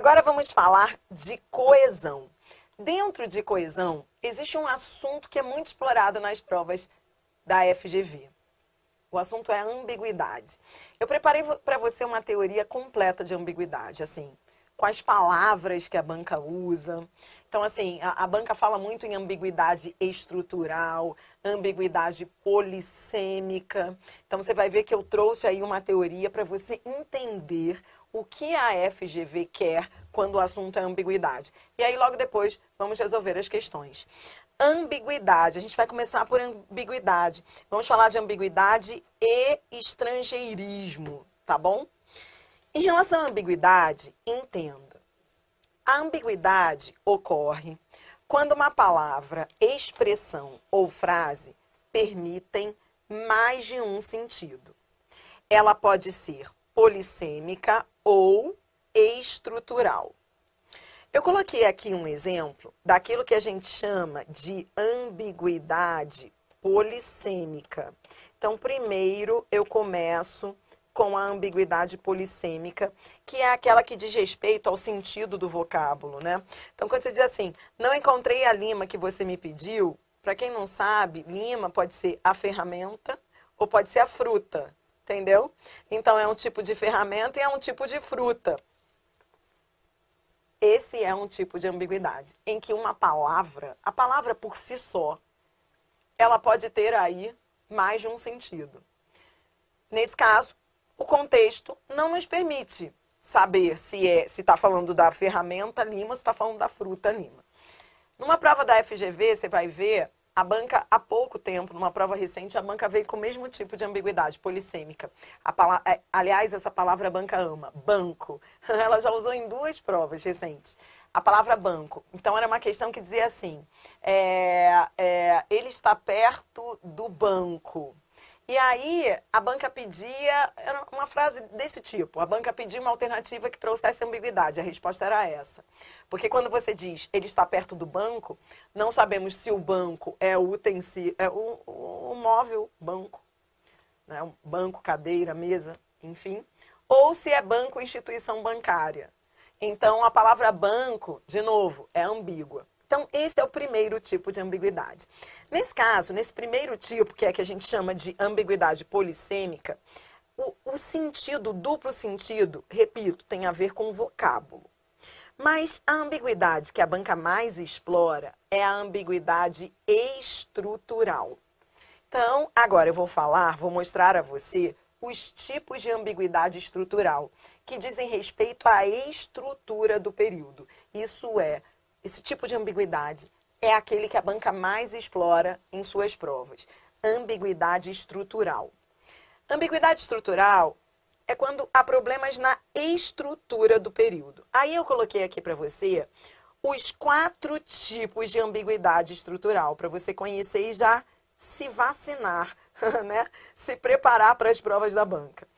Agora vamos falar de coesão. Dentro de coesão, existe um assunto que é muito explorado nas provas da FGV. O assunto é ambiguidade. Eu preparei para você uma teoria completa de ambiguidade, assim, com as palavras que a banca usa. Então, assim, a banca fala muito em ambiguidade estrutural, ambiguidade polissêmica. Então, você vai ver que eu trouxe aí uma teoria para você entender o que a FGV quer quando o assunto é ambiguidade. E aí, logo depois, vamos resolver as questões. Ambiguidade. A gente vai começar por ambiguidade. Vamos falar de ambiguidade e estrangeirismo, tá bom? Em relação à ambiguidade, entenda. A ambiguidade ocorre quando uma palavra, expressão ou frase permitem mais de um sentido. Ela pode ser polissêmica ou estrutural. Eu coloquei aqui um exemplo daquilo que a gente chama de ambiguidade polissêmica. Então, primeiro eu começo com a ambiguidade polissêmica, que é aquela que diz respeito ao sentido do vocábulo, né? Então, quando você diz assim, não encontrei a lima que você me pediu, para quem não sabe, lima pode ser a ferramenta ou pode ser a fruta, entendeu? Então, é um tipo de ferramenta e é um tipo de fruta. Esse é um tipo de ambiguidade, em que uma palavra, a palavra por si só, ela pode ter aí mais de um sentido. Nesse caso, o contexto não nos permite saber se está falando da ferramenta lima ou se está falando da fruta lima. Numa prova da FGV, você vai ver, a banca, há pouco tempo, numa prova recente, a banca veio com o mesmo tipo de ambiguidade, polissêmica. Aliás, essa palavra a banca ama, banco. Ela já usou em 2 provas recentes. A palavra banco. Então, era uma questão que dizia assim, ele está perto do banco. E aí, a banca pedia, era uma frase desse tipo, a banca pedia uma alternativa que trouxesse ambiguidade, a resposta era essa. Porque quando você diz, ele está perto do banco, não sabemos se o banco é o utensílio, é o móvel banco, né? Um banco, cadeira, mesa, enfim, ou se é banco, instituição bancária. Então, a palavra banco, de novo, é ambígua. Então, esse é o primeiro tipo de ambiguidade. Nesse caso, nesse primeiro tipo, que é que a gente chama de ambiguidade polissêmica, o sentido, o duplo sentido, repito, tem a ver com o vocábulo. Mas a ambiguidade que a banca mais explora é a ambiguidade estrutural. Então, agora eu vou mostrar a você os tipos de ambiguidade estrutural, que dizem respeito à estrutura do período. Isso é, esse tipo de ambiguidade é aquele que a banca mais explora em suas provas. Ambiguidade estrutural. Ambiguidade estrutural é quando há problemas na estrutura do período. Aí eu coloquei aqui para você os 4 tipos de ambiguidade estrutural, para você conhecer e já se vacinar, né? Se preparar para as provas da banca.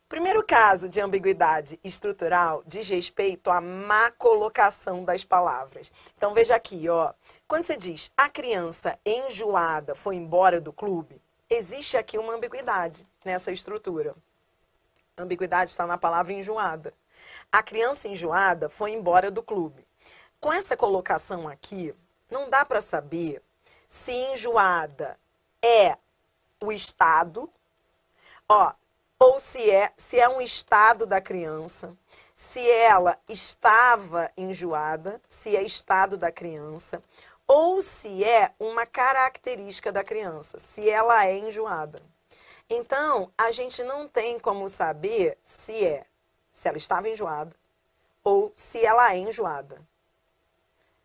Primeiro caso de ambiguidade estrutural diz respeito à má colocação das palavras. Então, veja aqui, ó. Quando você diz a criança enjoada foi embora do clube, existe aqui uma ambiguidade nessa estrutura. A ambiguidade está na palavra enjoada. A criança enjoada foi embora do clube. Com essa colocação aqui, não dá para saber se enjoada é o estado, ó, ou se é um estado da criança, se ela estava enjoada, se é estado da criança, ou se é uma característica da criança, se ela é enjoada. Então, a gente não tem como saber se ela estava enjoada ou se ela é enjoada.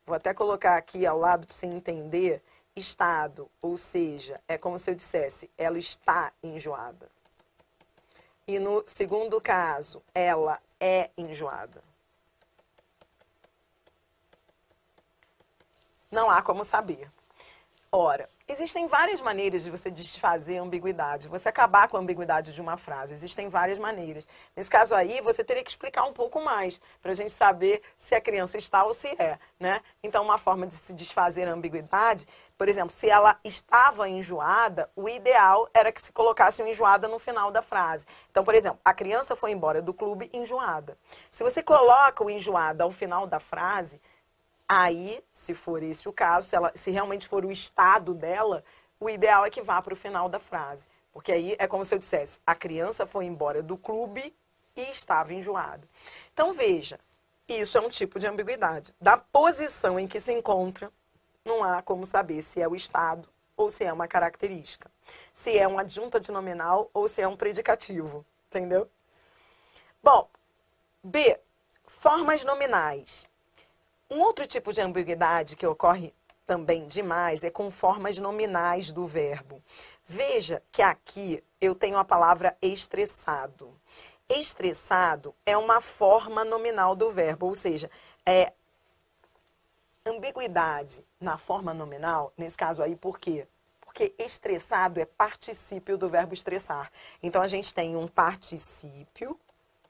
Vou até colocar aqui ao lado para você entender estado, ou seja, é como se eu dissesse, ela está enjoada. E no segundo caso, ela é enjoada. Não há como saber. Ora, existem várias maneiras de você desfazer a ambiguidade, você acabar com a ambiguidade de uma frase. Existem várias maneiras. Nesse caso aí, você teria que explicar um pouco mais, para a gente saber se a criança está ou se é, né? Então, uma forma de se desfazer a ambiguidade Por exemplo, se ela estava enjoada, o ideal era que se colocasse um enjoada no final da frase. Então, por exemplo, a criança foi embora do clube enjoada. Se você coloca o enjoada ao final da frase, aí, se for esse o caso, se realmente for o estado dela, o ideal é que vá para o final da frase. Porque aí é como se eu dissesse, a criança foi embora do clube e estava enjoada. Então, veja, isso é um tipo de ambiguidade. Da posição em que se encontra, não há como saber se é o estado ou se é uma característica. Se é um adjunto adnominal ou se é um predicativo. Entendeu? Bom, B. Formas nominais. Um outro tipo de ambiguidade que ocorre também demais é com formas nominais do verbo. Veja que aqui eu tenho a palavra estressado. Estressado é uma forma nominal do verbo, ou seja, ambiguidade na forma nominal, nesse caso aí, por quê? Porque estressado é particípio do verbo estressar. Então, a gente tem um particípio,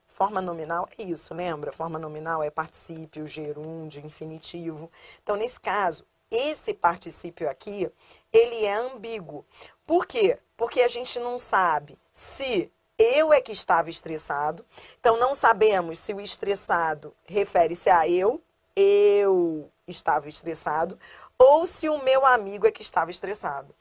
forma nominal é isso, lembra? Forma nominal é particípio, gerúndio, infinitivo. Então, nesse caso, esse particípio aqui, ele é ambíguo. Por quê? Porque a gente não sabe se eu é que estava estressado. Então, não sabemos se o estressado refere-se a eu estava estressado, ou se o meu amigo é que estava estressado.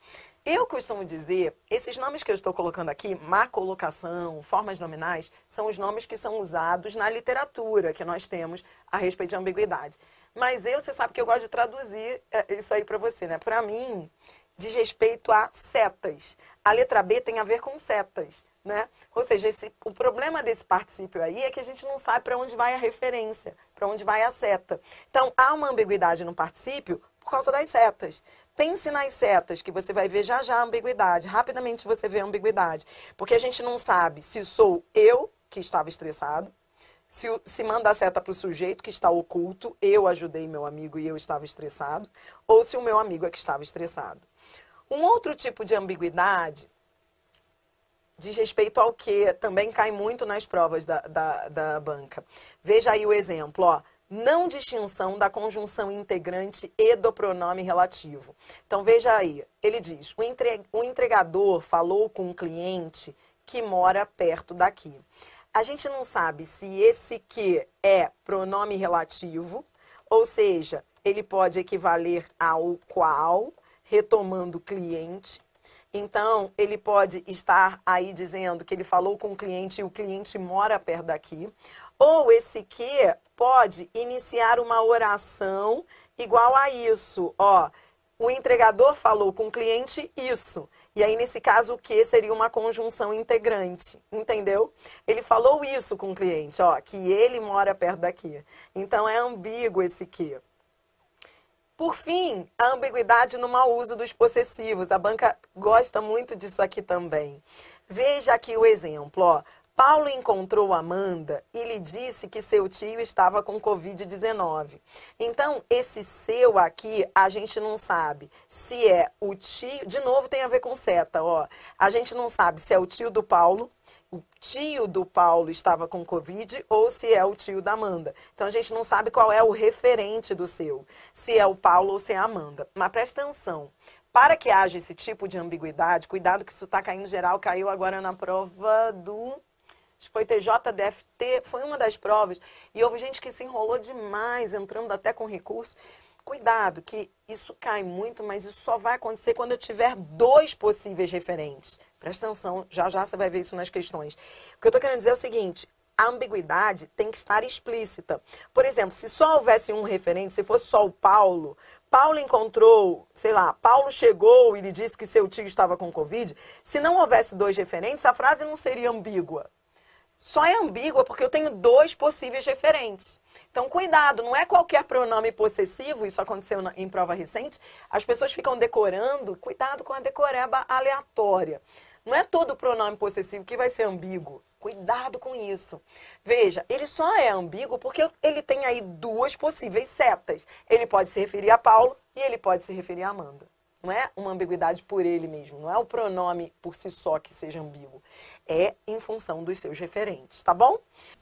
Eu costumo dizer, esses nomes que eu estou colocando aqui, má colocação, formas nominais, são os nomes que são usados na literatura que nós temos a respeito de ambiguidade. Mas você sabe que eu gosto de traduzir isso aí para você, né? Para mim, diz respeito a setas. A letra B tem a ver com setas, né? Ou seja, o problema desse particípio aí é que a gente não sabe para onde vai a referência, para onde vai a seta. Então, há uma ambiguidade no particípio por causa das setas. Pense nas setas, que você vai ver já já a ambiguidade. Rapidamente você vê a ambiguidade. Porque a gente não sabe se sou eu que estava estressado, se manda a seta para o sujeito que está oculto, eu ajudei meu amigo e eu estava estressado, ou se o meu amigo é que estava estressado. Um outro tipo de ambiguidade diz respeito ao que também cai muito nas provas da banca. Veja aí o exemplo, ó. Não distinção da conjunção integrante e do pronome relativo. Então, veja aí, ele diz, o entregador falou com um cliente que mora perto daqui. A gente não sabe se esse que é pronome relativo, ou seja, ele pode equivaler ao qual, retomando o cliente. Então, ele pode estar aí dizendo que ele falou com o cliente e o cliente mora perto daqui. Ou esse que pode iniciar uma oração igual a isso. Ó, o entregador falou com o cliente isso. E aí, nesse caso, o que seria uma conjunção integrante. Entendeu? Ele falou isso com o cliente, ó, que ele mora perto daqui. Então, é ambíguo esse que. Por fim, a ambiguidade no mau uso dos possessivos. A banca gosta muito disso aqui também. Veja aqui o exemplo, ó. Paulo encontrou Amanda e lhe disse que seu tio estava com Covid-19. Então, esse seu aqui, a gente não sabe se é o tio... De novo, tem a ver com seta, ó. A gente não sabe se é o tio do Paulo, o tio do Paulo estava com Covid ou se é o tio da Amanda. Então, a gente não sabe qual é o referente do seu, se é o Paulo ou se é a Amanda. Mas presta atenção. Para que haja esse tipo de ambiguidade, cuidado que isso está caindo geral, caiu agora na prova do... Acho que foi TJDFT, foi uma das provas, e houve gente que se enrolou demais, entrando até com recurso. Cuidado, que isso cai muito, mas isso só vai acontecer quando eu tiver dois possíveis referentes. Presta atenção, já já você vai ver isso nas questões. O que eu estou querendo dizer é o seguinte, a ambiguidade tem que estar explícita. Por exemplo, se só houvesse um referente, se fosse só o Paulo... Paulo encontrou, sei lá, Paulo chegou e lhe disse que seu tio estava com Covid. Se não houvesse dois referentes, a frase não seria ambígua. Só é ambígua porque eu tenho dois possíveis referentes. Então, cuidado, não é qualquer pronome possessivo, isso aconteceu em prova recente, as pessoas ficam decorando, cuidado com a decoreba aleatória. Não é todo pronome possessivo que vai ser ambíguo. Cuidado com isso. Veja, ele só é ambíguo porque ele tem aí duas possíveis setas. Ele pode se referir a Paulo e ele pode se referir a Amanda. Não é uma ambiguidade por ele mesmo, não é o pronome por si só que seja ambíguo. É em função dos seus referentes, tá bom?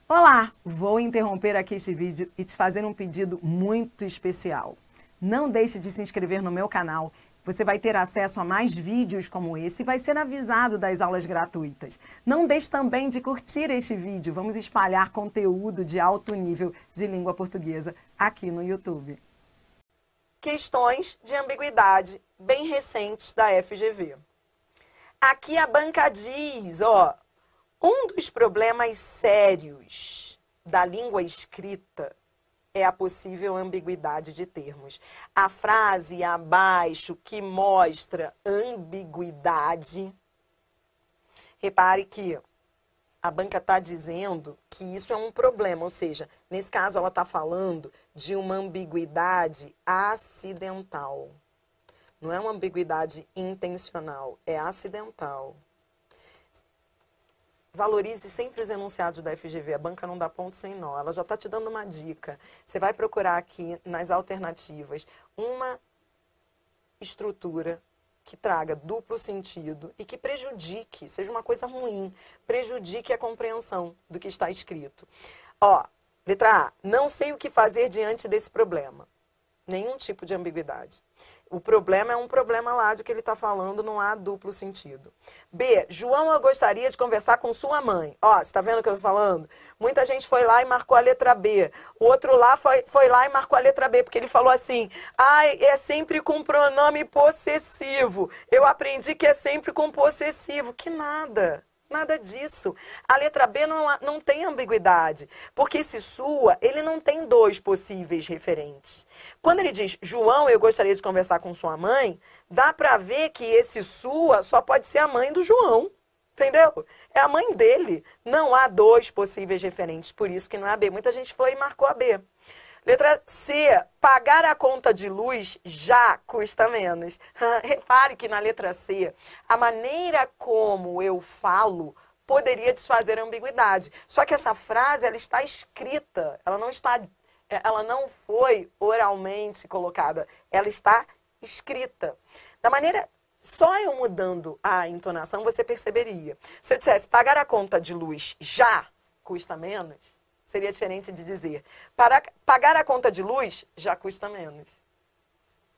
Olá, vou interromper aqui este vídeo e te fazer um pedido muito especial. Não deixe de se inscrever no meu canal Você vai ter acesso a mais vídeos como esse e vai ser avisado das aulas gratuitas. Não deixe também de curtir este vídeo. Vamos espalhar conteúdo de alto nível de língua portuguesa aqui no YouTube. Questões de ambiguidade bem recentes da FGV. Aqui a banca diz, ó, um dos problemas sérios da língua escrita é a possível ambiguidade de termos. A frase abaixo que mostra ambiguidade, repare que a banca está dizendo que isso é um problema, ou seja, nesse caso ela está falando de uma ambiguidade acidental. Não é uma ambiguidade intencional, é acidental. Valorize sempre os enunciados da FGV, a banca não dá ponto sem nó. Ela já está te dando uma dica. Você vai procurar aqui nas alternativas uma estrutura que traga duplo sentido e que prejudique, seja uma coisa ruim, prejudique a compreensão do que está escrito. Ó, letra A, não sei o que fazer diante desse problema. Nenhum tipo de ambiguidade. O problema é um problema lá de que ele está falando, não há duplo sentido. B, João, eu gostaria de conversar com sua mãe. Ó, você está vendo o que eu estou falando? Muita gente foi lá e marcou a letra B. O outro lá foi lá e marcou a letra B, porque ele falou assim, ai, é sempre com pronome possessivo. Eu aprendi que é sempre com possessivo. Que nada. Nada disso. A letra B não tem ambiguidade, porque esse sua, ele não tem dois possíveis referentes. Quando ele diz, João, eu gostaria de conversar com sua mãe, dá pra ver que esse sua só pode ser a mãe do João, entendeu? É a mãe dele. Não há dois possíveis referentes, por isso que não é a B. Muita gente foi e marcou a B. Letra C, pagar a conta de luz já custa menos. Repare que na letra C, a maneira como eu falo poderia desfazer a ambiguidade. Só que essa frase, ela está escrita, ela não foi oralmente colocada, ela está escrita. Da maneira, só eu mudando a entonação, você perceberia. Se eu dissesse, pagar a conta de luz já custa menos, seria diferente de dizer, pagar a conta de luz já custa menos.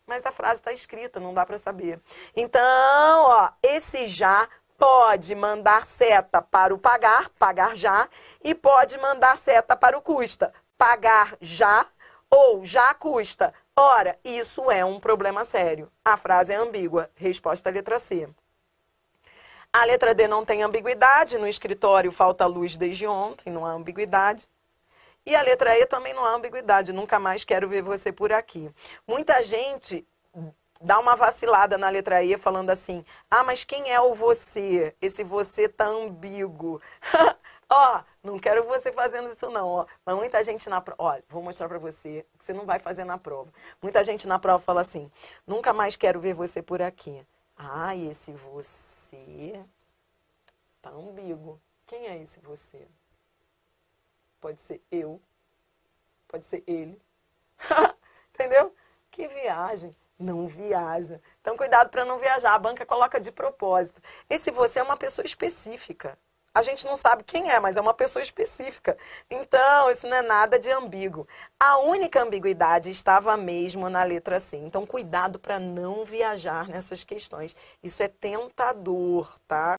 Mas a frase está escrita, não dá para saber. Então, ó, esse já pode mandar seta para o pagar já, e pode mandar seta para o custa, pagar já ou já custa. Ora, isso é um problema sério. A frase é ambígua. Resposta letra C. A letra D não tem ambiguidade, no escritório falta luz desde ontem, não há ambiguidade. E a letra E também não há ambiguidade, nunca mais quero ver você por aqui. Muita gente dá uma vacilada na letra E falando assim, ah, mas quem é o você? Esse você tá ambíguo. Ó, não quero você fazendo isso não, ó. Mas muita gente na prova, olha, vou mostrar pra você que você não vai fazer na prova. Muita gente na prova fala assim, nunca mais quero ver você por aqui. Ah, esse você tá ambíguo. Quem é esse você? Pode ser eu, pode ser ele. Entendeu? Que viagem. Não viaja. Então, cuidado para não viajar. A banca coloca de propósito. Esse você é uma pessoa específica. A gente não sabe quem é, mas é uma pessoa específica. Então, isso não é nada de ambíguo. A única ambiguidade estava mesmo na letra C. Então, cuidado para não viajar nessas questões. Isso é tentador, tá?